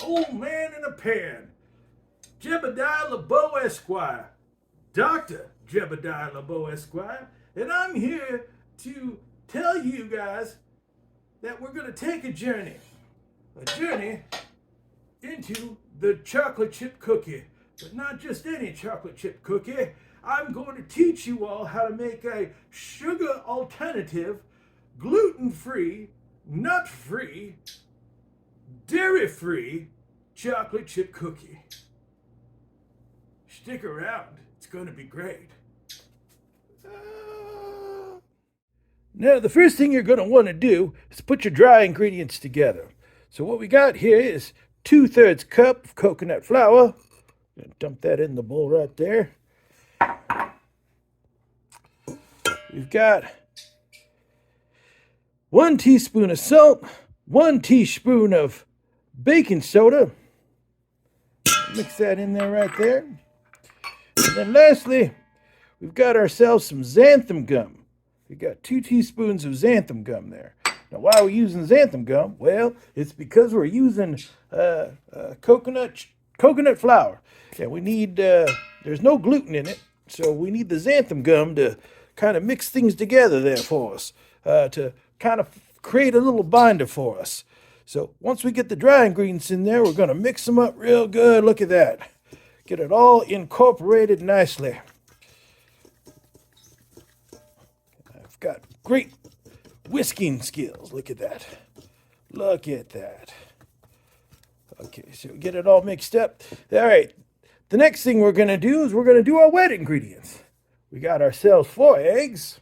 old man in a pan, Jebadiah Lebeaux Esq, Dr. Jebadiah Lebeaux Esq, and I'm here to tell you guys that we're going to take a journey into the chocolate chip cookie, but not just any chocolate chip cookie. I'm going to teach you all how to make a sugar alternative, gluten-free, nut-free, dairy-free chocolate chip cookie. Stick around, it's going to be great. Now, the first thing you're going to want to do is put your dry ingredients together. So what we got here is 2/3 cup of coconut flour. Dump that in the bowl right there. We've got 1 teaspoon of salt, 1 teaspoon of baking soda. Mix that in there right there. And then lastly, we've got ourselves some xanthan gum. We've got 2 teaspoons of xanthan gum there. Now, why are we using xanthan gum? Well, it's because we're using coconut flour. And we need, there's no gluten in it, so we need the xanthan gum to kind of mix things together there for us, to kind of create a little binder for us. So once we get the dry ingredients in there, we're going to mix them up real good. Look at that. Get it all incorporated nicely. I've got great whisking skills. Look at that. Look at that. Okay, so get it all mixed up. All right, the next thing we're going to do is we're going to do our wet ingredients. We got ourselves 4 eggs,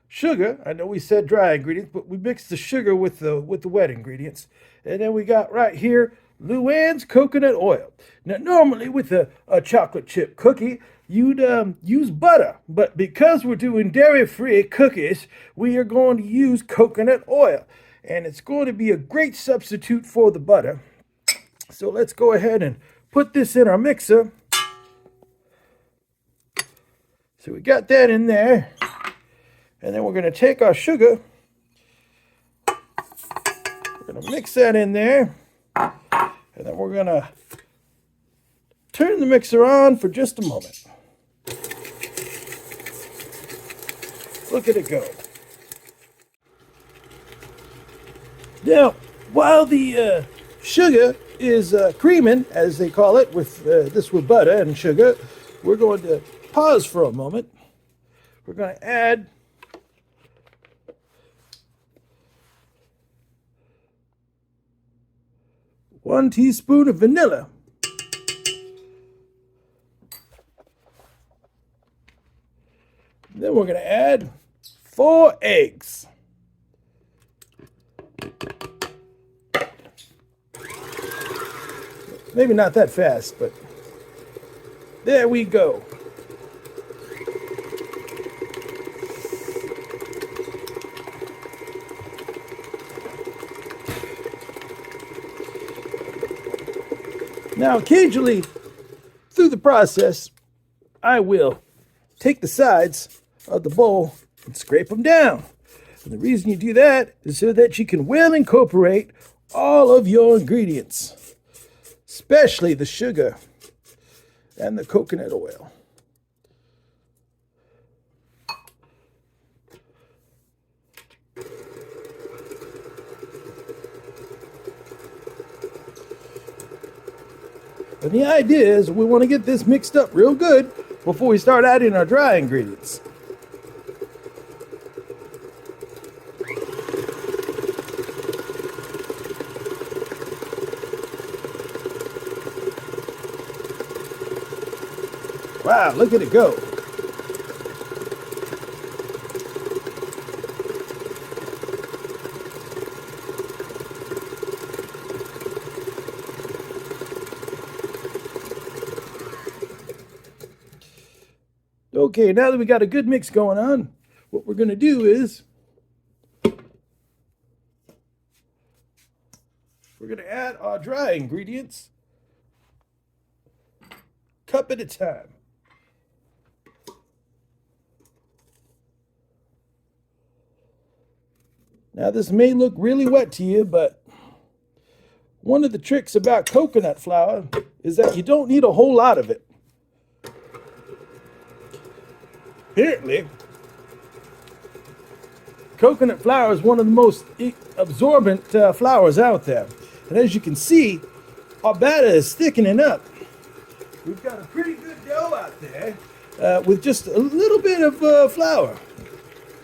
sugar. I know we said dry ingredients, but we mixed the sugar with the wet ingredients. And then we got right here Luann's coconut oil. Now, normally with a chocolate chip cookie, you'd use butter. But because we're doing dairy-free cookies, we are going to use coconut oil. And it's going to be a great substitute for the butter. So let's go ahead and put this in our mixer. So we got that in there. And then we're going to take our sugar. We're going to mix that in there. And then we're going to turn the mixer on for just a moment. Look at it go. Now, while the sugar is creaming, as they call it, with butter and sugar, we're going to pause for a moment. We're going to add one teaspoon of vanilla. Then we're going to add 4 eggs. Maybe not that fast, but there we go. Now, occasionally, through the process, I will take the sides of the bowl and scrape them down. And the reason you do that is so that you can well incorporate all of your ingredients, especially the sugar and the coconut oil. And the idea is we want to get this mixed up real good before we start adding our dry ingredients. Wow, look at it go. Okay, now that we got a good mix going on, what we're going to do is we're going to add our dry ingredients, cup at a time. Now, this may look really wet to you, but one of the tricks about coconut flour is that you don't need a whole lot of it. Apparently, coconut flour is one of the most absorbent flours out there. And as you can see, our batter is thickening up. We've got a pretty good dough out there with just a little bit of flour.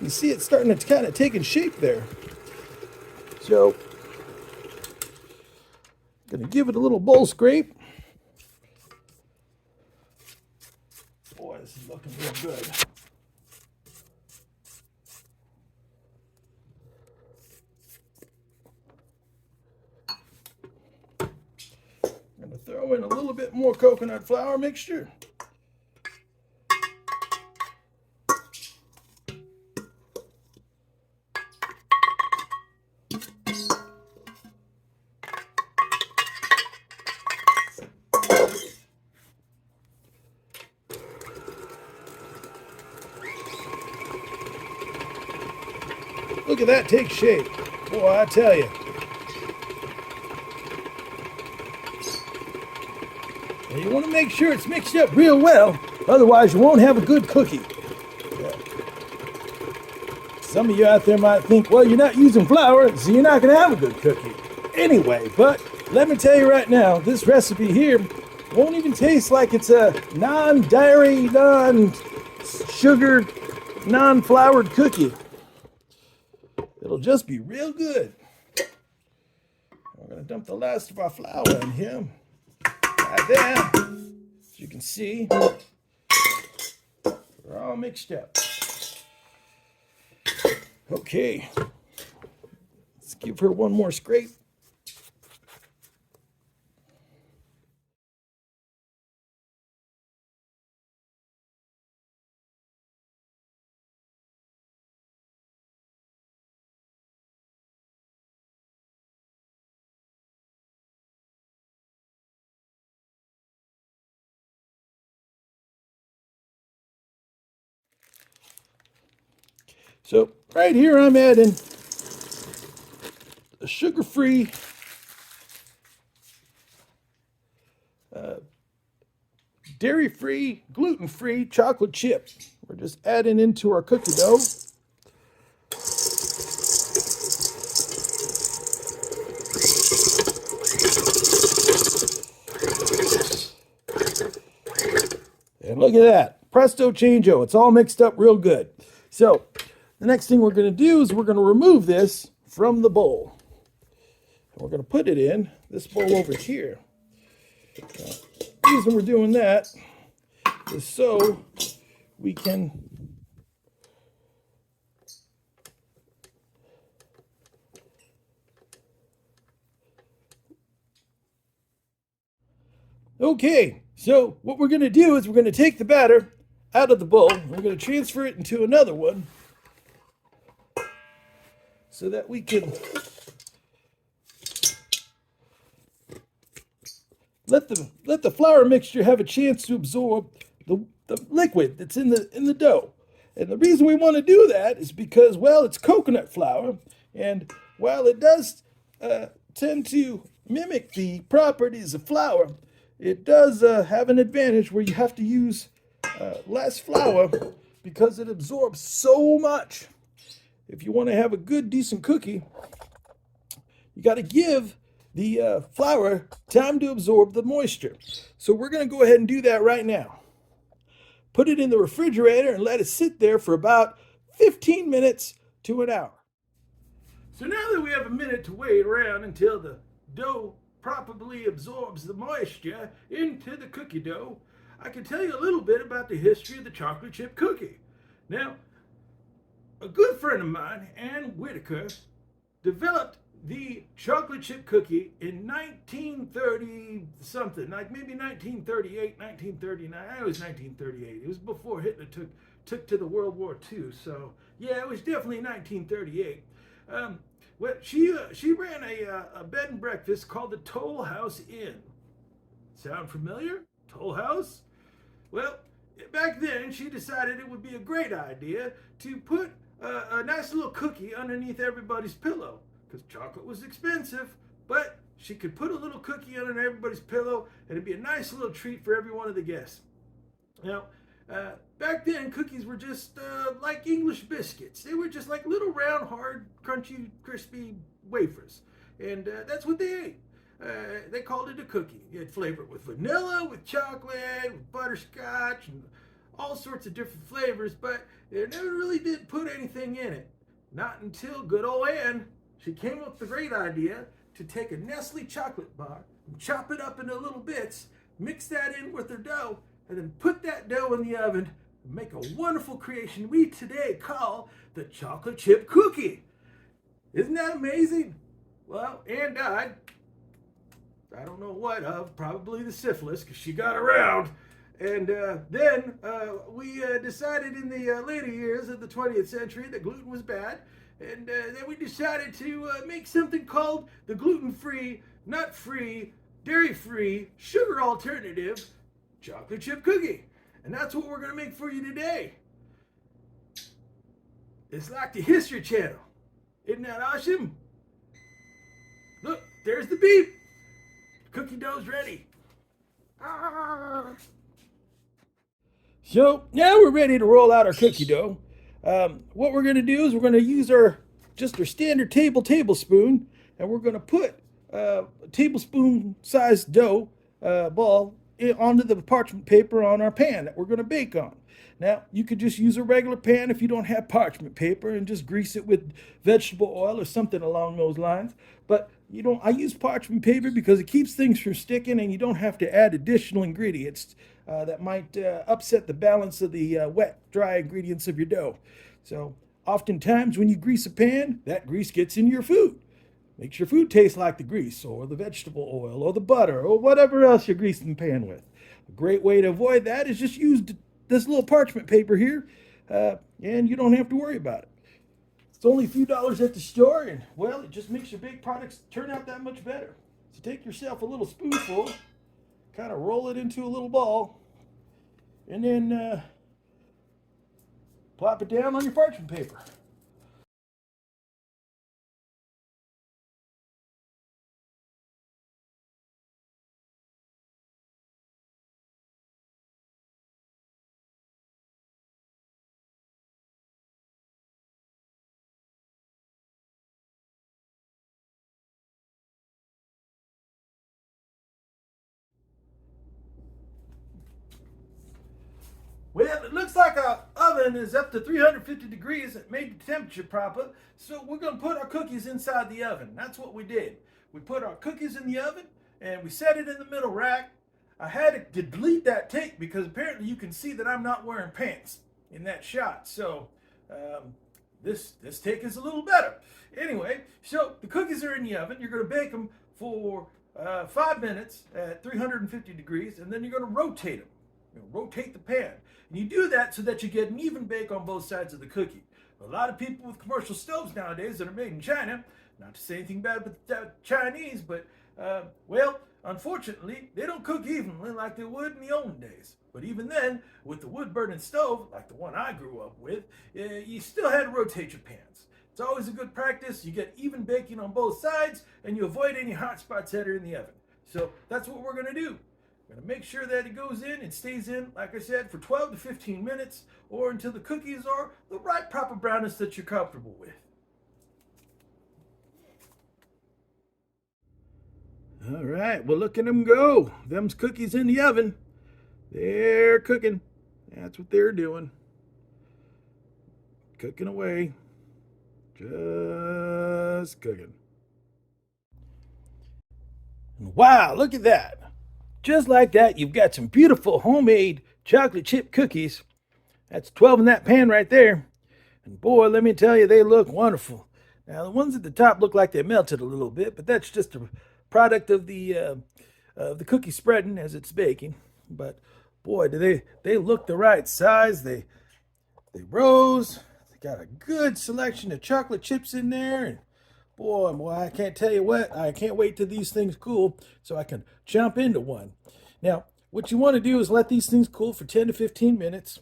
You see it starting to kind of taking shape there. So, I'm going to give it a little bowl scrape. Boy, this is looking real good. I'm going to throw in a little bit more coconut flour mixture. Look at that take shape. Boy, I tell you. And you want to make sure it's mixed up real well, otherwise you won't have a good cookie. Some of you out there might think, well, you're not using flour, so you're not going to have a good cookie. Anyway, but let me tell you right now, this recipe here won't even taste like it's a non-dairy, non-sugar, non-floured cookie. It'll just be real good. We're going to dump the last of our flour in here. Right there. As you can see, we're all mixed up. Okay. Let's give her one more scrape. So right here I'm adding a sugar-free dairy-free, gluten-free chocolate chip. We're just adding into our cookie dough. And look at that. Presto changeo. It's all mixed up real good. So the next thing we're going to do is we're going to remove this from the bowl. And we're going to put it in this bowl over here. The reason we're doing that is so we can okay, so what we're going to do is we're going to take the batter out of the bowl. We're going to transfer it into another one so that we can let the flour mixture have a chance to absorb the liquid that's in the dough. And the reason we want to do that is because, well, it's coconut flour, and while it does tend to mimic the properties of flour, it does have an advantage where you have to use less flour because it absorbs so much. If you want to have a good, decent cookie, you got to give the flour time to absorb the moisture. So we're going to go ahead and do that right now. Put it in the refrigerator and let it sit there for about 15 minutes to an hour. So now that we have a minute to wait around until the dough properly absorbs the moisture into the cookie dough, I can tell you a little bit about the history of the chocolate chip cookie. Now, a good friend of mine, Ann Whitaker, developed the chocolate chip cookie in 1930 something, like maybe 1938, 1939. It was 1938. It was before Hitler took to the World War II. So yeah, it was definitely 1938. Well, she ran a bed and breakfast called the Toll House Inn. Sound familiar? Toll House? Well, back then she decided it would be a great idea to put a nice little cookie underneath everybody's pillow because chocolate was expensive, but she could put a little cookie under everybody's pillow, and it'd be a nice little treat for every one of the guests. Now, back then, cookies were just like English biscuits. They were just like little round, hard, crunchy, crispy wafers. And that's what they ate. They called it a cookie. You had flavor with vanilla, with chocolate, with butterscotch, and all sorts of different flavors, but they never really did put anything in it. Not until good old Anne, she came up with the great idea to take a Nestle chocolate bar and chop it up into little bits, mix that in with her dough, and then put that dough in the oven and make a wonderful creation we today call the chocolate chip cookie. Isn't that amazing? Well, Anne died. I don't know what of, probably the syphilis, because she got around. And then we decided in the later years of the 20th century that gluten was bad. And then we decided to make something called the gluten-free, nut-free, dairy-free, sugar alternative chocolate chip cookie. And that's what we're going to make for you today. It's like the History Channel. Isn't that awesome? Look, there's the beep. Cookie dough's ready. So now we're ready to roll out our cookie dough. What we're going to do is we're going to use our standard tablespoon, and we're going to put a tablespoon sized dough ball onto the parchment paper on our pan that we're going to bake on. Now, you could just use a regular pan if you don't have parchment paper and just grease it with vegetable oil or something along those lines. But I use parchment paper because it keeps things from sticking, and you don't have to add additional ingredients that might upset the balance of the wet, dry ingredients of your dough. So oftentimes when you grease a pan, that grease gets into your food. Makes your food taste like the grease or the vegetable oil or the butter or whatever else you're greasing the pan with. A great way to avoid that is just use this little parchment paper here, and you don't have to worry about it. It's only a few dollars at the store, and well, it just makes your baked products turn out that much better. So take yourself a little spoonful, kind of roll it into a little ball, and then plop it down on your parchment paper. Well, it looks like our oven is up to 350 degrees. It made the temperature proper. So we're going to put our cookies inside the oven. That's what we did. We put our cookies in the oven and we set it in the middle rack. I had to delete that tape because apparently you can see that I'm not wearing pants in that shot. So this take is a little better. Anyway, so the cookies are in the oven. You're going to bake them for 5 minutes at 350 degrees, and then you're going to rotate them. Rotate the pan. And you do that so that you get an even bake on both sides of the cookie. A lot of people with commercial stoves nowadays that are made in China, not to say anything bad about the Chinese, but well, unfortunately, they don't cook evenly like they would in the olden days. But even then, with the wood burning stove, like the one I grew up with, you still had to rotate your pans. It's always a good practice. You get even baking on both sides, and you avoid any hot spots that are in the oven. So that's what we're going to do. We're going to make sure that it goes in and stays in, like I said, for 12 to 15 minutes, or until the cookies are the right proper brownness that you're comfortable with. All right, well, look at them go. Them's cookies in the oven. They're cooking. That's what they're doing. Cooking away. Just cooking. And wow, look at that. Just like that, you've got some beautiful homemade chocolate chip cookies. That's 12 in that pan right there. And boy, let me tell you, they look wonderful. Now, the ones at the top look like they melted a little bit, but that's just a product of the cookie spreading as it's baking. But boy, do they look the right size. They rose. They got a good selection of chocolate chips in there. And boy, I can't tell you what. I can't wait till these things cool so I can jump into one. Now, what you want to do is let these things cool for 10 to 15 minutes.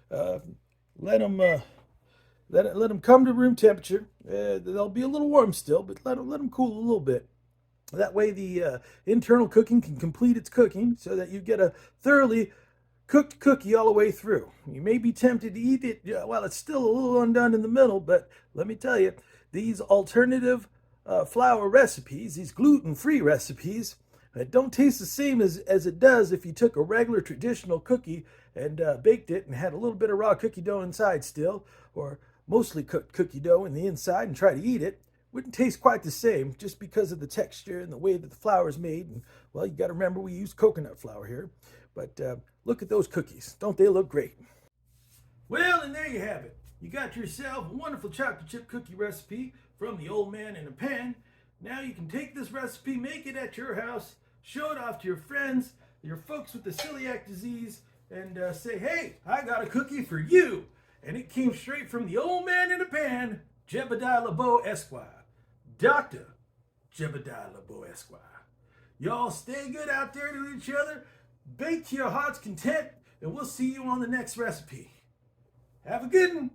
Let them come to room temperature. They'll be a little warm still, but let them cool a little bit. That way the internal cooking can complete its cooking so that you get a thoroughly cooked cookie all the way through. You may be tempted to eat it while it's still a little undone in the middle, but let me tell you, these alternative flour recipes, these gluten-free recipes, it don't taste the same as it does if you took a regular traditional cookie and baked it and had a little bit of raw cookie dough inside still, or mostly cooked cookie dough in the inside and try to eat it. Wouldn't taste quite the same just because of the texture and the way that the flour is made. And well, you got to remember we use coconut flour here. But look at those cookies. Don't they look great? Well, and there you have it. You got yourself a wonderful chocolate chip cookie recipe from the old man in a pan. Now you can take this recipe, make it at your house, show it off to your friends, your folks with the celiac disease, and say, hey, I got a cookie for you. And it came straight from the old man in a pan, Jebadiah Lebeaux Esq. Dr. Jebadiah Lebeaux Esq. Y'all stay good out there to each other, bake to your heart's content, and we'll see you on the next recipe. Have a good one.